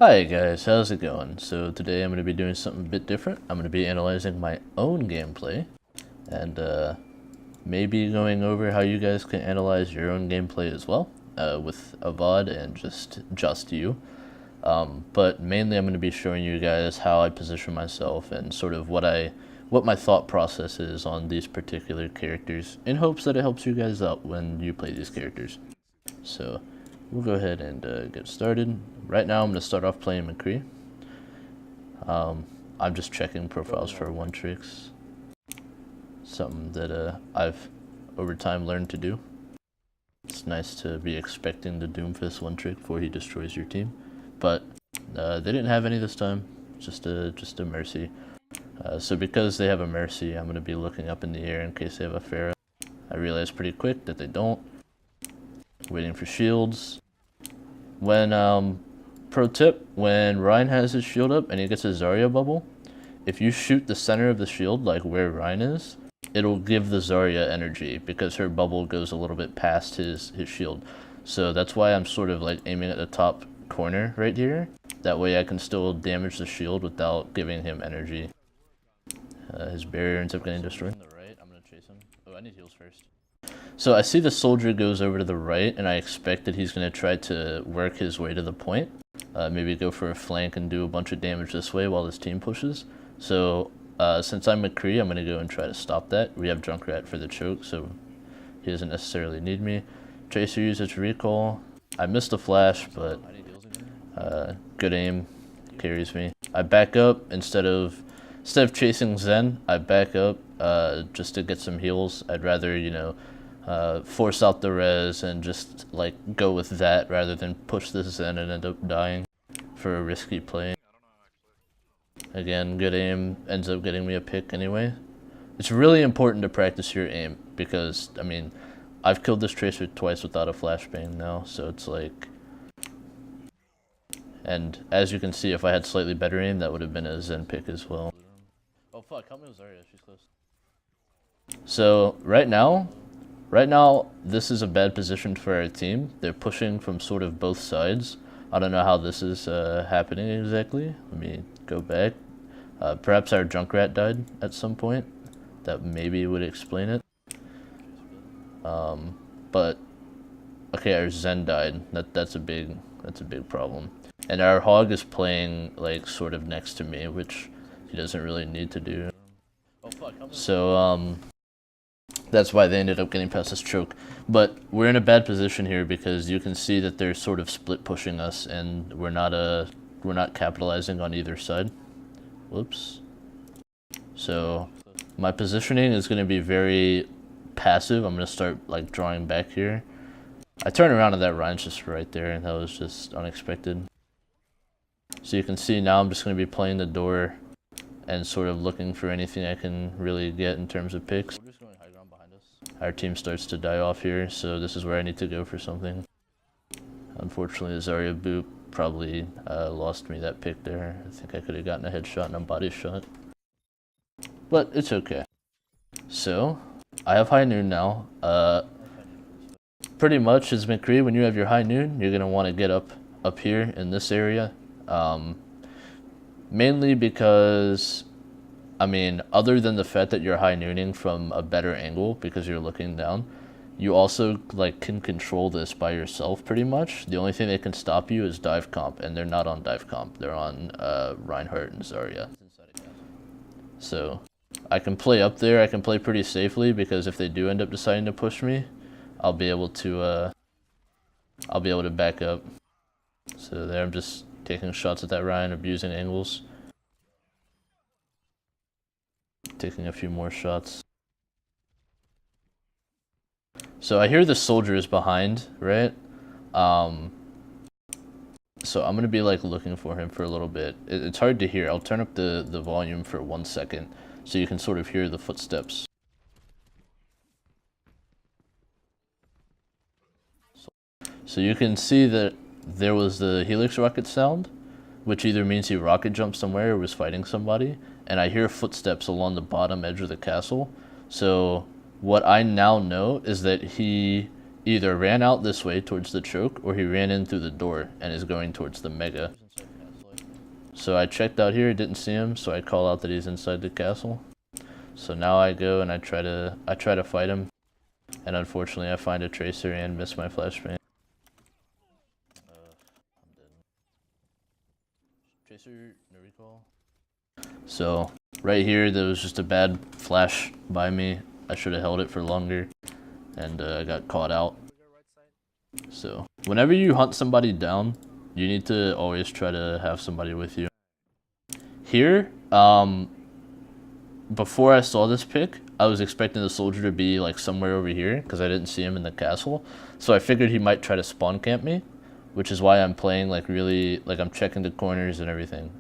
Hi guys, how's it going? So today I'm going to be doing something a bit different. I'm going to be analyzing my own gameplay and maybe going over how you guys can analyze your own gameplay as well with a VOD and just you. But mainly I'm going to be showing you guys how I position myself and sort of what my thought process is on these particular characters in hopes that it helps you guys out when you play these characters. So we'll go ahead and get started. Right now I'm going to start off playing Mccree. I'm just checking profiles for one tricks. Something that I've over time learned to do. It's nice to be expecting the Doomfist one trick before he destroys your team. But they didn't have any this time, just a Mercy. So because they have a Mercy, I'm going to be looking up in the air in case they have a Pharah. I realized pretty quick that they don't. Waiting for shields. When pro tip, when Ryan has his shield up and he gets a Zarya bubble, if you shoot the center of the shield, like where Ryan is, it'll give the Zarya energy because her bubble goes a little bit past his shield. So that's why I'm sort of like aiming at the top corner right here. That way I can still damage the shield without giving him energy. His barrier ends up getting destroyed. On the right, I'm gonna chase him. Oh, I need heals first. So I see the soldier goes over to the right, and I expect that he's going to try to work his way to the point. Maybe go for a flank and do a bunch of damage this way while his team pushes. So since I'm Mccree, I'm going to go and try to stop that. We have Junkrat for the choke, so he doesn't necessarily need me. Tracer uses recall. I missed a flash, but good aim carries me. I back up instead of chasing Zen. I back up just to get some heals. I'd rather, you know, force out the res and just like go with that rather than push this Zen and end up dying for a risky play. Again, good aim ends up getting me a pick anyway. It's really important to practice your aim because, I mean, I've killed this Tracer twice without a flashbang now, so it's like... And as you can see, if I had slightly better aim, that would have been a Zen pick as well. Oh fuck, help me with Zarya, she's close. So, right now, this is a bad position for our team. They're pushing from sort of both sides. I don't know how this is happening exactly. Let me go back. Perhaps our Junkrat died at some point. That maybe would explain it. But okay, our Zen died. That's a big problem. And our Hog is playing like sort of next to me, which he doesn't really need to do. So that's why they ended up getting past this choke. But we're in a bad position here because you can see that they're sort of split pushing us, and we're not capitalizing on either side. Whoops. So my positioning is going to be very passive. I'm going to start like drawing back here. I turn around and that Ryan's just right there, and that was just unexpected. So you can see now I'm just going to be playing the door and sort of looking for anything I can really get in terms of picks. Our team starts to die off here, so this is where I need to go for something. Unfortunately, the Zarya boop probably lost me that pick there. I think I could have gotten a headshot and a body shot. But it's okay. So, I have high noon now. Pretty much as Mccree, when you have your high noon, you're going to want to get up here in this area. Mainly because, I mean, other than the fact that you're high nooning from a better angle because you're looking down, you also like can control this by yourself pretty much. The only thing that can stop you is dive comp, and they're not on dive comp. They're on Reinhardt and Zarya. So I can play up there. I can play pretty safely because if they do end up deciding to push me, I'll be able to back up. So there I'm just taking shots at that Ryan, abusing angles. Taking a few more shots. So I hear the soldier is behind, right? So I'm gonna be like looking for him for a little bit. It's hard to hear. I'll turn up the volume for 1 second so you can sort of hear the footsteps. So you can see that there was the Helix rocket sound, which either means he rocket jumped somewhere or was fighting somebody, and I hear footsteps along the bottom edge of the castle. So what I now know is that he either ran out this way towards the choke or he ran in through the door and is going towards the mega. So I checked out here, didn't see him, so I call out that he's inside the castle. So now I go and I try to fight him, and unfortunately I find a tracer and miss my flashbang. I'm dead. Tracer, no recall. So right here there was just a bad flash by me. I should have held it for longer, and I got caught out. So whenever you hunt somebody down, you need to always try to have somebody with you. Here, before I saw this pick, I was expecting the soldier to be like somewhere over here because I didn't see him in the castle. So I figured he might try to spawn camp me, which is why I'm playing like really, like I'm checking the corners and everything.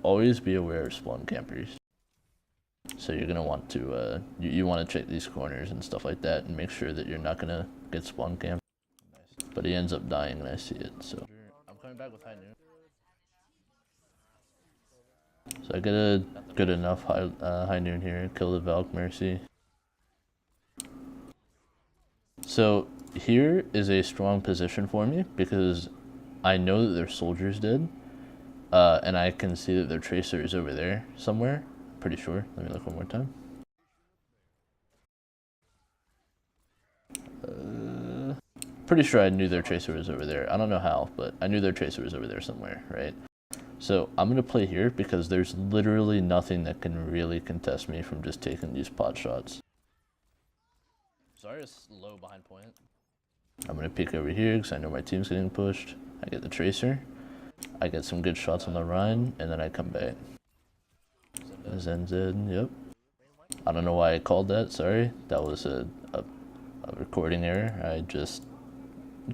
Always be aware of spawn campers. So you're gonna want to, you want to check these corners and stuff like that and make sure that you're not gonna get spawn camped. But he ends up dying and I see it, so. I'm coming back with high noon. So I get a good enough high noon here, kill the Valk Mercy. So here is a strong position for me because I know that their soldiers did, and I can see that their tracer is over there somewhere. Pretty sure. Let me look one more time. Pretty sure I knew their tracer was over there. I don't know how, but I knew their tracer was over there somewhere, right? So I'm going to play here because there's literally nothing that can really contest me from just taking these pot shots. Sorry, it's low behind point. I'm going to peek over here because I know my team's getting pushed. I get the tracer. I get some good shots on the Rhine, and then I come back. ZenZ, yep. I don't know why I called that, sorry. That was a recording error. I just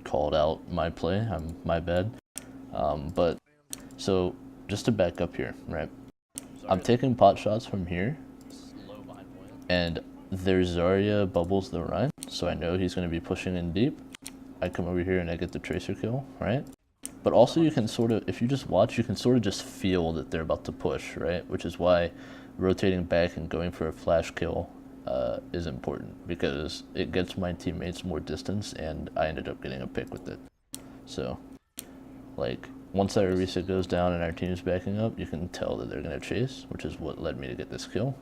called out my play, my bad. But, so, just to back up here, right? I'm taking pot shots from here, and there's Zarya bubbles the Rhine, so I know he's going to be pushing in deep. I come over here and I get the tracer kill, right? But also you can sort of, if you just watch, you can sort of just feel that they're about to push, right? Which is why rotating back and going for a flash kill is important, because it gets my teammates more distance, and I ended up getting a pick with it. So, like, once that reset goes down and our team's backing up, you can tell that they're going to chase, which is what led me to get this kill.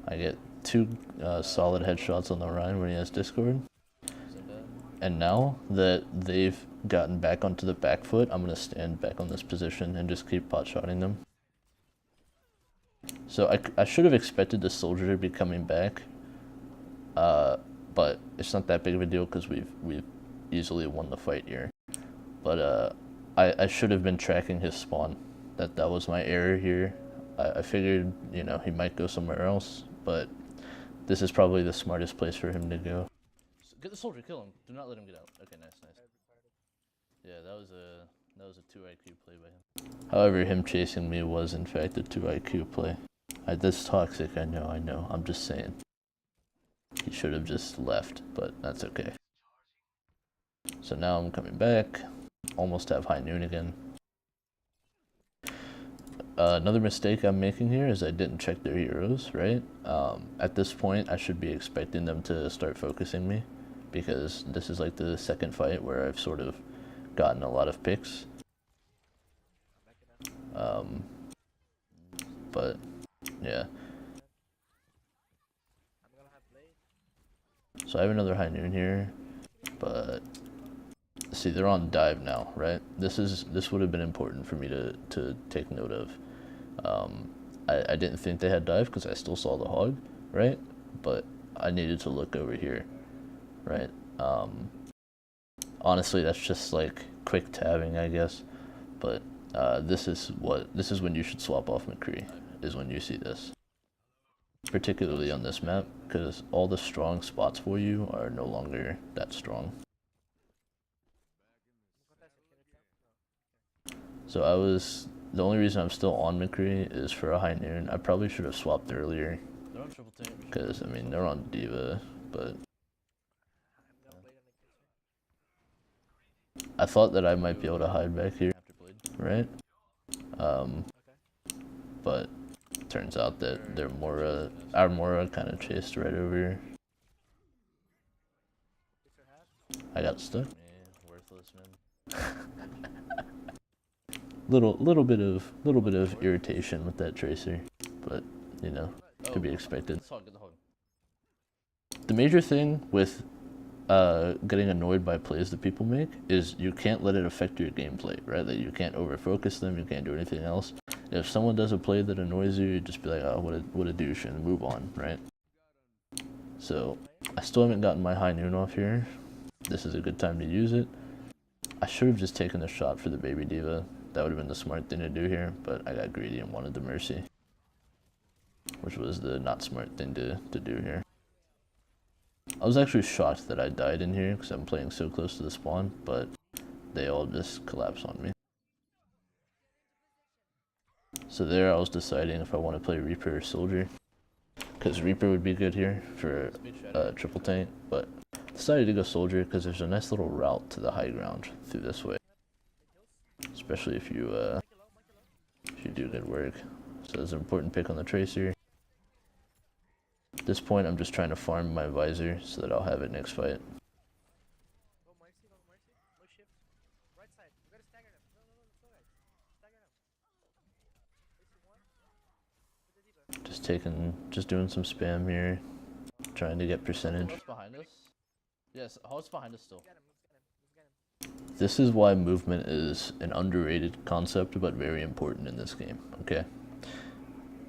I get 2 solid headshots on the Rhine when he has Discord. And now that they've gotten back onto the back foot, I'm going to stand back on this position and just keep pot-shotting them. So I should have expected the soldier to be coming back, but it's not that big of a deal because we've easily won the fight here. But I should have been tracking his spawn. That was my error here. I figured, you know, he might go somewhere else, but this is probably the smartest place for him to go. Get the soldier, kill him. Do not let him get out. Okay, nice. Yeah, that was a 2 IQ play by him. However, him chasing me was in fact a 2 IQ play. That's toxic, I know. I'm just saying. He should have just left, but that's okay. So now I'm coming back. Almost have high noon again. Another mistake I'm making here is I didn't check their heroes, right? At this point, I should be expecting them to start focusing me, because this is like the second fight where I've sort of gotten a lot of picks. But yeah. So I have another high noon here, but see, they're on dive now, right? This would have been important for me to take note of. I didn't think they had dive because I still saw the hog, right? But I needed to look over here, right? Honestly, that's just like quick tabbing, I guess. But this is when you should swap off Mccree, is when you see this. Particularly on this map, because all the strong spots for you are no longer that strong. So the only reason I'm still on Mccree is for a high noon. I probably should have swapped earlier, because I mean they're on Diva, but I thought that I might be able to hide back here, right? But turns out that their our Mora kind of chased right over here. I got stuck. Worthless, man. little bit of irritation with that tracer, but you know, could be expected. The major thing with getting annoyed by plays that people make is you can't let it affect your gameplay, right? That you can't overfocus them, you can't do anything else. If someone does a play that annoys you, you just be like, oh, what a douche, and move on, right? So I still haven't gotten my high noon off here. This is a good time to use it. I should have just taken the shot for the baby diva. That would have been the smart thing to do here, but I got greedy and wanted the mercy, which was the not smart thing to do here. I was actually shocked that I died in here because I'm playing so close to the spawn, but they all just collapse on me. So there I was deciding if I want to play Reaper or Soldier, because Reaper would be good here for triple tank, but decided to go Soldier because there's a nice little route to the high ground through this way, especially if you do good work. So it's an important pick on the Tracer. At this point I'm just trying to farm my visor so that I'll have it next fight. Just doing some spam here, trying to get percentage. Hog's behind us? Yes, Hog's behind us still. This is why movement is an underrated concept, but very important in this game, okay?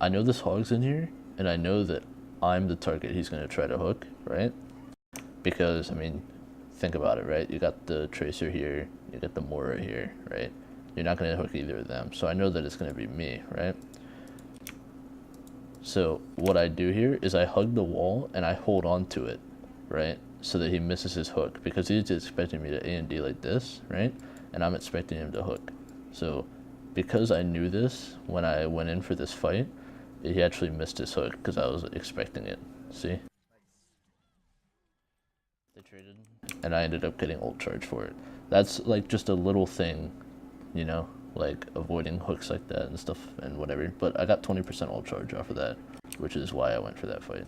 I know this Hog's in here, and I know that I'm the target he's going to try to hook, right? Because, I mean, think about it, right? You got the Tracer here, you got the Mora here, right? You're not going to hook either of them, so I know that it's going to be me, right? So what I do here is I hug the wall and I hold on to it, right? So that he misses his hook, because he's expecting me to A and D like this, right? And I'm expecting him to hook. So because I knew this when I went in for this fight, he actually missed his hook because I was expecting it. See? They traded. And I ended up getting ult charge for it. That's like just a little thing, you know? Like avoiding hooks like that and stuff and whatever, but I got 20% ult charge off of that, which is why I went for that fight.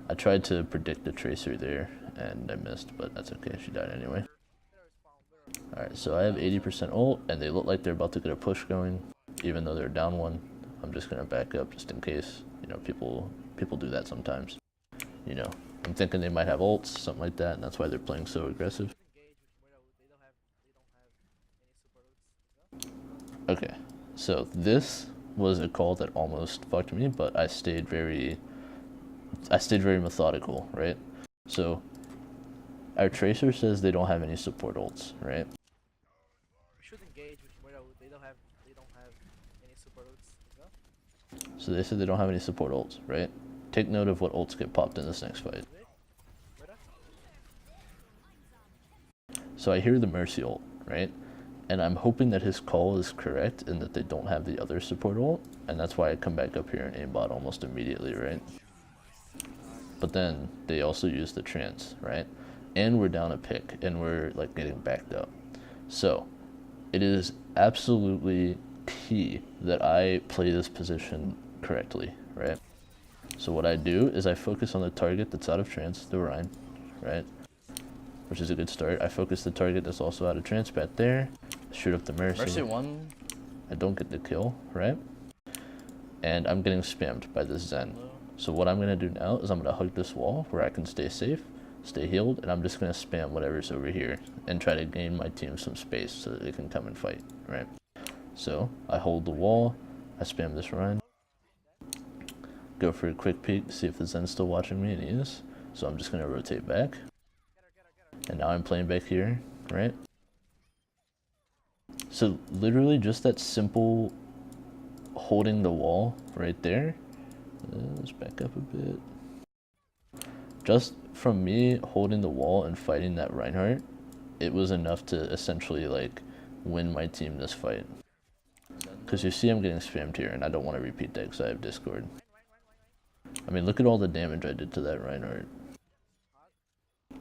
I tried to predict the Tracer there and I missed, but that's okay, she died anyway. Alright, so I have 80% ult and they look like they're about to get a push going, even though they're down one. I'm just gonna back up just in case, you know, people do that sometimes. You know, I'm thinking they might have ults, something like that, and that's why they're playing so aggressive. Okay, so this was a call that almost fucked me, but I stayed very methodical, right? So our Tracer says they don't have any support ults, right? We should engage with Mura. They don't have any support ults as well. So they said they don't have any support ults, right? Take note of what ults get popped in this next fight. So I hear the Mercy ult, right? And I'm hoping that his call is correct and that they don't have the other support ult, and that's why I come back up here and aimbot almost immediately, right? But then they also use the trance, right? And we're down a pick and we're like getting backed up. So it is absolutely key that I play this position correctly, right? So what I do is I focus on the target that's out of trance, the Rhine, right? Which is a good start. I focus the target that's also out of trance back there. Shoot up the Mercy. Mercy 1. I don't get the kill, right? And I'm getting spammed by this Zen. So what I'm going to do now is I'm going to hug this wall where I can stay safe, stay healed, and I'm just going to spam whatever's over here and try to gain my team some space so that they can come and fight, right? So I hold the wall, I spam this Rhine, go for a quick peek to see if the Zen's still watching me, and he is. So I'm just going to rotate back. And now I'm playing back here, right? So literally just that simple holding the wall right there. Let's back up a bit. Just from me holding the wall and fighting that Reinhardt, it was enough to essentially like win my team this fight. Because you see I'm getting spammed here and I don't want to repeat that because I have Discord. I mean, look at all the damage I did to that Reinhardt.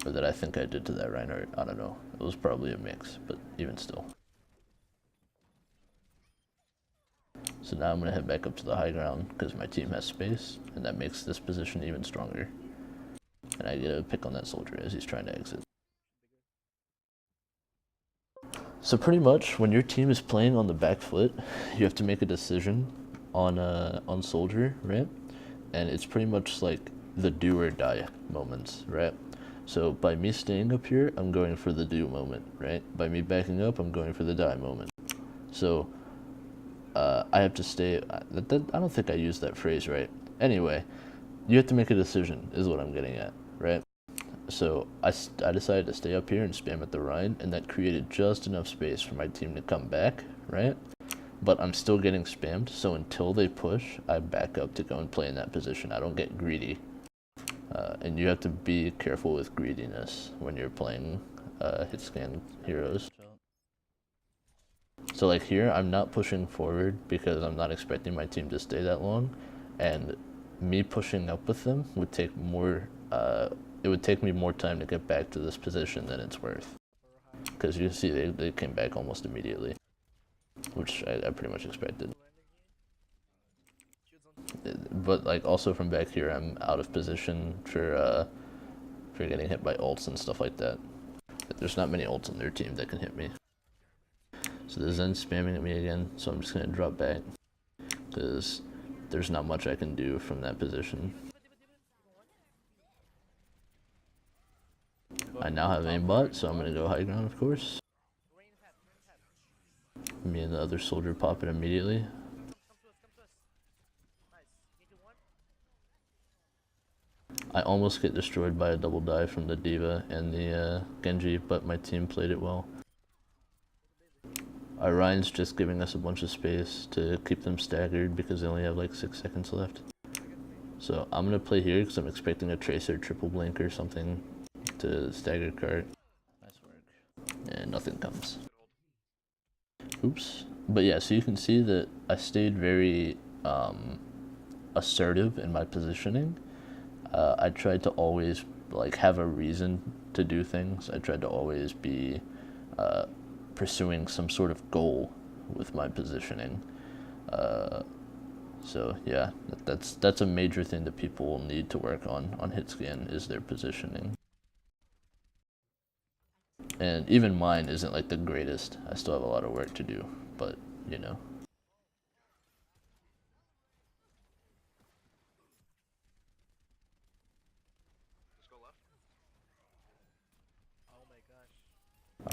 Or that I think I did to that Reinhardt. I don't know. It was probably a mix, but even still. So now I'm going to head back up to the high ground because my team has space, and that makes this position even stronger. And I get a pick on that soldier as he's trying to exit. So pretty much, when your team is playing on the back foot, you have to make a decision on soldier, right? And it's pretty much like the do or die moments, right? So by me staying up here, I'm going for the do moment, right? By me backing up, I'm going for the die moment. So I have to stay. I don't think I used that phrase right. Anyway, you have to make a decision, is what I'm getting at, right? So I decided to stay up here and spam at the Rhine, and that created just enough space for my team to come back, right? But I'm still getting spammed, so until they push, I back up to go and play in that position. I don't get greedy. And you have to be careful with greediness when you're playing hit scan heroes. So like here, I'm not pushing forward because I'm not expecting my team to stay that long, and me pushing up with them would take more, it would take me more time to get back to this position than it's worth. Because you see they came back almost immediately, which I pretty much expected. But like also from back here, I'm out of position for getting hit by ults and stuff like that. There's not many ults on their team that can hit me. So the Zen's spamming at me again, so I'm just gonna drop back because there's not much I can do from that position. I now have aimbot, so I'm gonna go high ground, of course. Me and the other soldier pop it immediately. I almost get destroyed by a double dive from the D.Va and the Genji, but my team played it well. Our Ryan's just giving us a bunch of space to keep them staggered because they only have like 6 seconds left. So I'm gonna play here because I'm expecting a Tracer triple blink or something to stagger cart. Nice work. And nothing comes. Oops. But yeah, so you can see that I stayed very assertive in my positioning. I tried to always like have a reason to do things. I tried to always be pursuing some sort of goal with my positioning. So yeah, that's a major thing that people will need to work on hit scan is their positioning. And even mine isn't like the greatest. I still have a lot of work to do, but you know.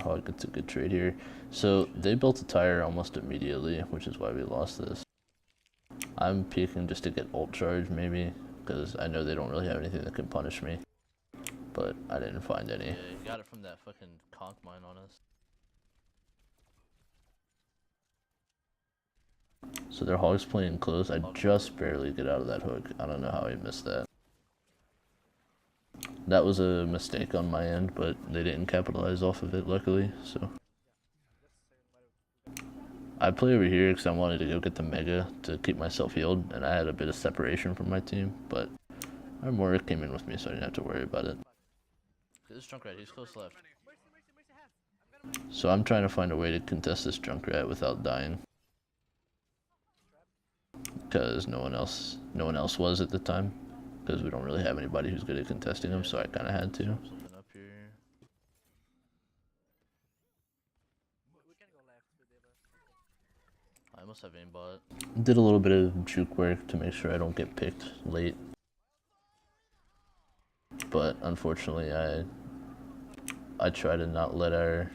Oh, it's a good trade here. So they built a tire almost immediately, which is why we lost this. I'm peeking just to get ult charge maybe, because I know they don't really have anything that can punish me. But I didn't find any. Yeah, you got it from that fucking conch mine on us. So their hog's playing close. I just barely get out of that hook. I don't know how I missed that. That was a mistake on my end, but they didn't capitalize off of it, luckily, so. I play over here because I wanted to go get the Mega to keep myself healed, and I had a bit of separation from my team, but our Moira came in with me, so I didn't have to worry about it. This Junkrat, he's close left. So I'm trying to find a way to contest this Junkrat without dying. Because no one else was at the time. Because we don't really have anybody who's good at contesting them, so I kind of had to. Something up here. I must have aimbot. Did a little bit of juke work to make sure I don't get picked late. But unfortunately, I try to not let our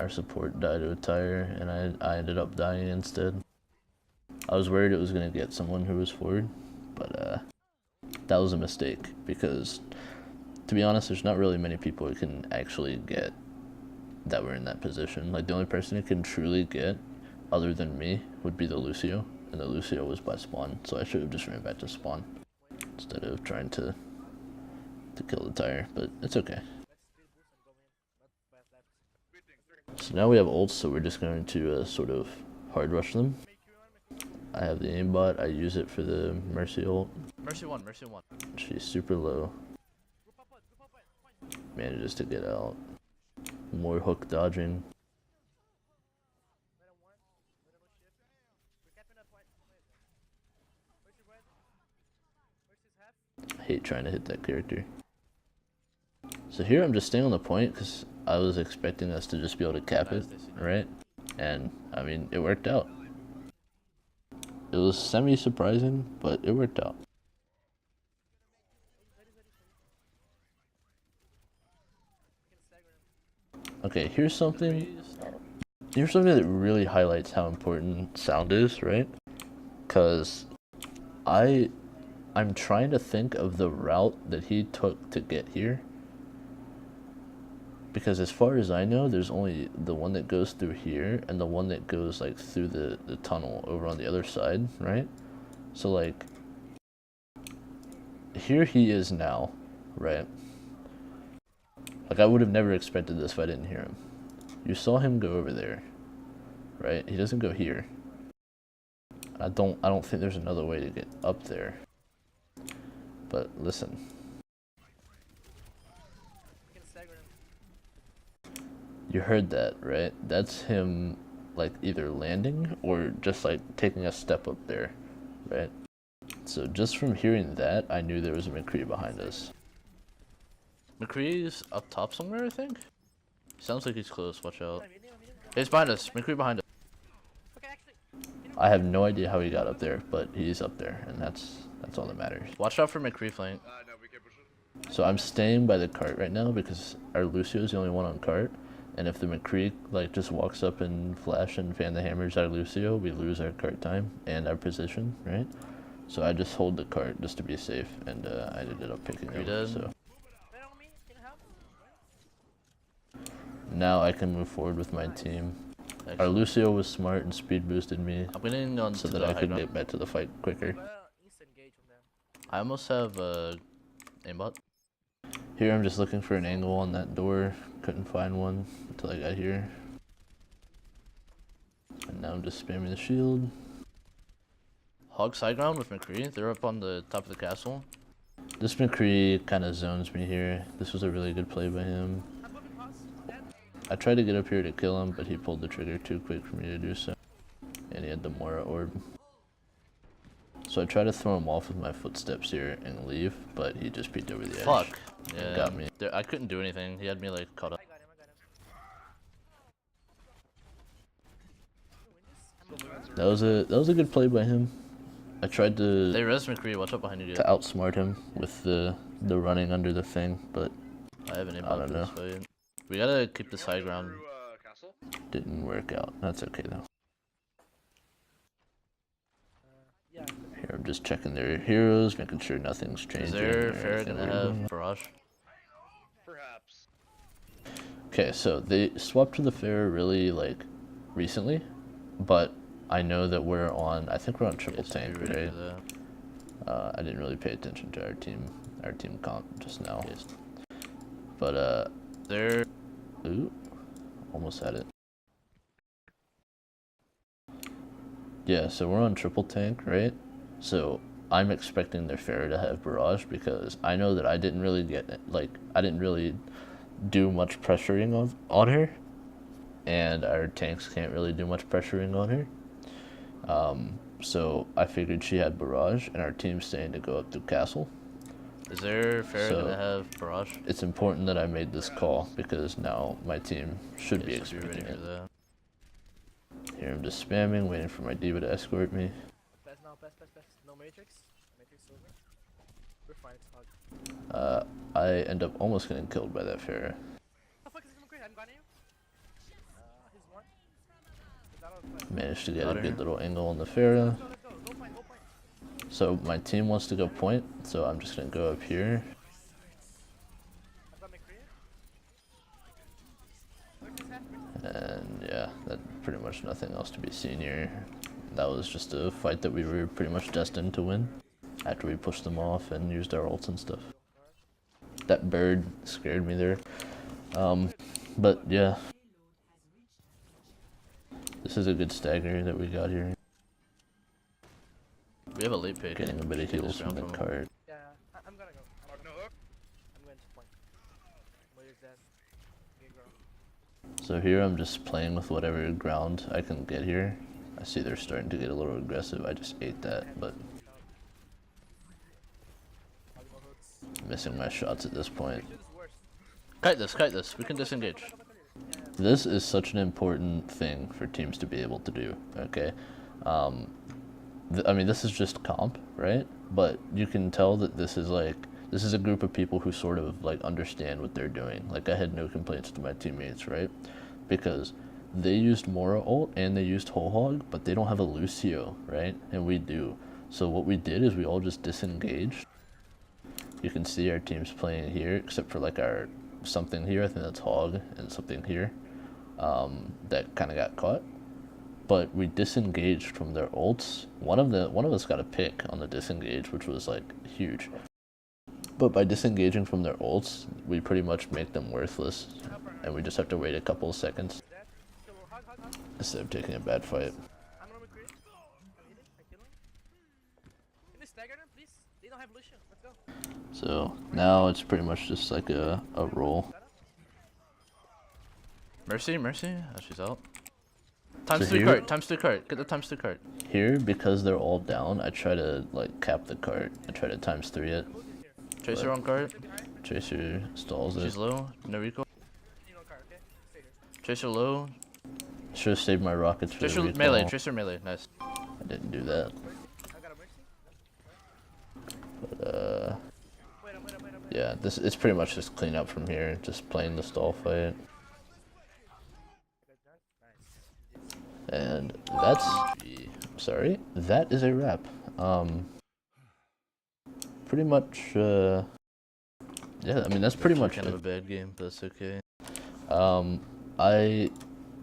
support die to a tire, and I ended up dying instead. I was worried it was going to get someone who was forward, but that was a mistake because, to be honest, there's not really many people who can actually get that were in that position. Like, the only person who can truly get, other than me, would be the Lucio, and the Lucio was by spawn, so I should have just ran back to spawn instead of trying to kill the tire, but it's okay. So now we have ults, so we're just going to sort of hard rush them. I have the aimbot, I use it for the Mercy ult. Mercy 1. She's super low. Manages to get out. More hook dodging. I hate trying to hit that character. So here I'm just staying on the point because I was expecting us to just be able to cap it, right? And I mean, it worked out. It was semi-surprising, but it worked out. Okay, here's something that really highlights how important sound is, right? Because I'm trying to think of the route that he took to get here. Because as far as I know, there's only the one that goes through here and the one that goes like through the tunnel over on the other side, right? So like, here he is now, right? Like I would have never expected this if I didn't hear him. You saw him go over there, right? He doesn't go here. I don't think there's another way to get up there. But listen. You heard that, right? That's him like either landing or just like taking a step up there, right? So just from hearing that, I knew there was a Mccree behind us. Mccree's up top somewhere, I think? Sounds like he's close, watch out. He's behind us, Mccree behind us. I have no idea how he got up there, but he's up there, and that's all that matters. Watch out for Mccree flank. So I'm staying by the cart right now because our Lucio is the only one on cart. And if the Mccree like just walks up and flash and fan the hammers at Lucio, we lose our cart time and our position, right? So I just hold the cart just to be safe, and I ended up picking it up. So now I can move forward with my team. Our Lucio was smart and speed boosted me so that I could get back to the fight quicker. I almost have aimbot. Here I'm just looking for an angle on that door. Couldn't find one until I got here. And now I'm just spamming the shield. Hog side ground with Mccree. They're up on the top of the castle. This Mccree kind of zones me here. This was a really good play by him. I tried to get up here to kill him, but he pulled the trigger too quick for me to do so. And he had the Mora orb. So I tried to throw him off with my footsteps here and leave, but he just peeked over the edge. Fuck. Yeah. Got me. I couldn't do anything. He had me like caught up. That was a good play by him. I tried to. They res Mccree. Watch out behind you. To outsmart him with the running under the thing, but I don't know. We gotta keep this high ground. Didn't work out. That's okay though. Here I'm just checking their heroes, making sure nothing's changing. Is their Pharah gonna have Barrage? Perhaps. Okay, so they swapped to the Pharah really like recently, but I know that we're on. I think we're on triple tank, right? I didn't really pay attention to our team comp just now. But they're ooh, almost had it. Yeah, so we're on triple tank, right? So I'm expecting their Pharah to have Barrage because I know that I didn't really do much pressuring on her, and our tanks can't really do much pressuring on her. So I figured she had Barrage, and our team's staying to go up through castle. Is their Pharah gonna have Barrage? It's important that I made this call because now my team should be expecting it. Here I'm just spamming, waiting for my diva to escort me. Pass now, pass. No Matrix. Matrix over. We're fine, it's hard. I end up almost getting killed by that Pharah. Oh fuck, is this Mccree? I'm gunning you. He's one. He's out of the fight. Managed to get a good little angle on the Pharah. Let's go. Go point. So my team wants to go point, so I'm just gonna go up here. I've got Mccree. And yeah, that pretty much nothing else to be seen here. That was just a fight that we were pretty much destined to win after we pushed them off and used our ults and stuff. That bird scared me there. But yeah. This is a good stagger that we got here. We have a late pick. Getting a bit of heals from the cart. Yeah, I'm gonna go. I'm going to point. Where is that? So here I'm just playing with whatever ground I can get here. I see they're starting to get a little aggressive. I just ate that, but missing my shots at this point. Kite this. We can disengage. This is such an important thing for teams to be able to do, okay? I mean, this is just comp, right? But you can tell that this is a group of people who sort of like understand what they're doing. Like, I had no complaints to my teammates, right? Because they used Mora ult and they used Whole Hog, but they don't have a Lucio, right? And we do. So what we did is we all just disengaged. You can see our team's playing here, except for like our something here. I think that's Hog, and something here that kind of got caught. But we disengaged from their ults. One of us got a pick on the disengage, which was like huge. But by disengaging from their ults, we pretty much make them worthless, and we just have to wait a couple of seconds instead of taking a bad fight. I'm on Mccree. I kill him. Can they stagger them, please? They don't have Lucian. Let's go. So now it's pretty much just like a roll. Mercy. Oh, she's out. Times 3 cart. Get the times 2 cart. Here, because they're all down, I try to like cap the cart. I try to times 3 it. Tracer on cart. Tracer stalls it. She's low. No recall. Tracer low. Should have saved my rockets for the recall. Melee. Tracer melee. Nice. I didn't do that. But yeah, it's pretty much just clean up from here. Just playing the stall fight. And that is a wrap. Pretty much, yeah, I mean, that's pretty much kind of a bad game, but that's okay. I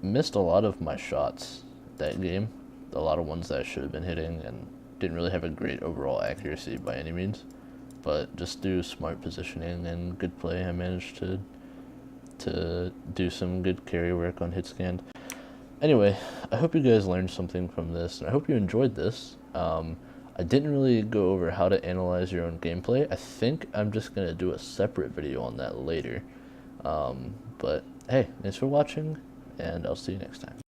missed a lot of my shots that game, a lot of ones that I should have been hitting, and didn't really have a great overall accuracy by any means. But just through smart positioning and good play, I managed to do some good carry work on hit scan. Anyway, I hope you guys learned something from this, and I hope you enjoyed this. I didn't really go over how to analyze your own gameplay. I think I'm just going to do a separate video on that later. But hey, thanks for watching, and I'll see you next time.